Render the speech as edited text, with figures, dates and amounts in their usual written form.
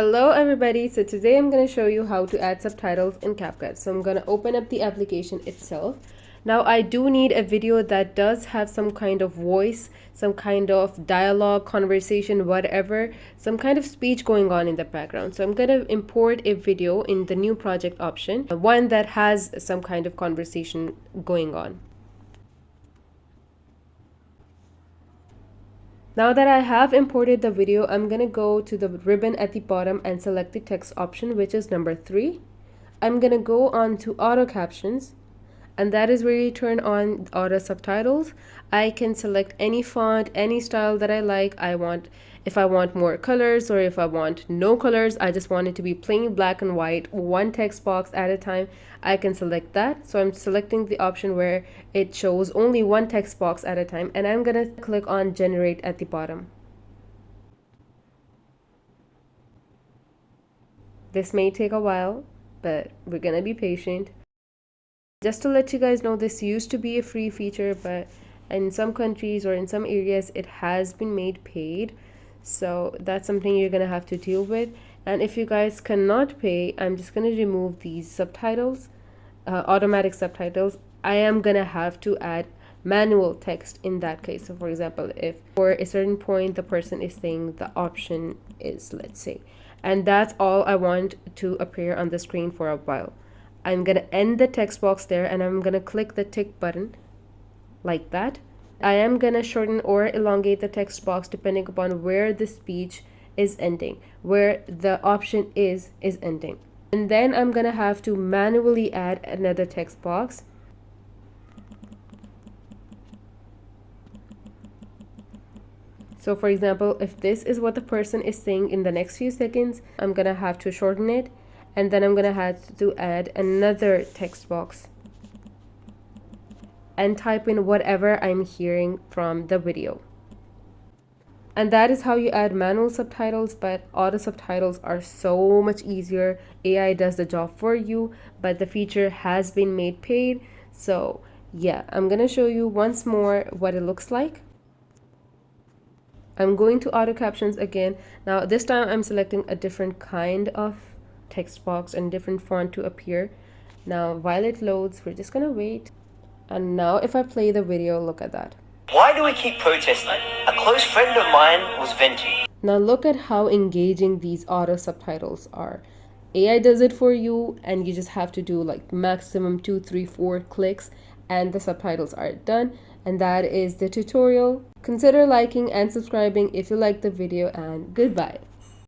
Hello everybody, so today I'm going to show you how to add subtitles in CapCut. So I'm going to open up the application itself. Now I do need a video that does have some kind of voice, some kind of dialogue, conversation, whatever, some kind of speech going on in the background. So I'm going to import a video in the new project option, one that has some kind of conversation going on. Now that I have imported the video, I'm going to go to the ribbon at the bottom and select the text option, which is number 3. I'm going to go on to auto captions, and that is where you turn on auto subtitles. I can select any font, any style that I like. If I want more colors, or if I want no colors, I just want it to be plain black and white, one text box at a time, I can select that. So I'm selecting the option where it shows only one text box at a time, and I'm gonna click on generate at the bottom. This may take a while, but we're gonna be patient. Just to let you guys know, this used to be a free feature, but in some countries or in some areas it has been made paid. So that's something you're gonna have to deal with. And if you guys cannot pay, I'm just gonna remove these subtitles, automatic subtitles. I am gonna have to add manual text in that case. So for example, if for a certain point the person is saying the option is, let's say, and that's all I want to appear on the screen for a while, I'm gonna end the text box there, and I'm gonna click the tick button like that. I am gonna shorten or elongate the text box depending upon where the speech is ending, where the option is ending. And then I'm gonna have to manually add another text box. So for example, if this is what the person is saying in the next few seconds, I'm gonna have to shorten it, and then I'm gonna have to add another text box and type in whatever I'm hearing from the video. And that is how you add manual subtitles, but auto subtitles are so much easier. AI does the job for you, but the feature has been made paid. So yeah, I'm gonna show you once more what it looks like. I'm going to auto captions again. Now this time I'm selecting a different kind of text box and different font to appear. Now while it loads, we're just gonna wait. And now if I play the video, look at that. Why do we keep protesting? A close friend of mine was venting. Now look at how engaging these auto subtitles are. AI does it for you, and you just have to do like maximum 2, 3, 4 clicks and the subtitles are done. And that is the tutorial. Consider liking and subscribing if you liked the video, and goodbye.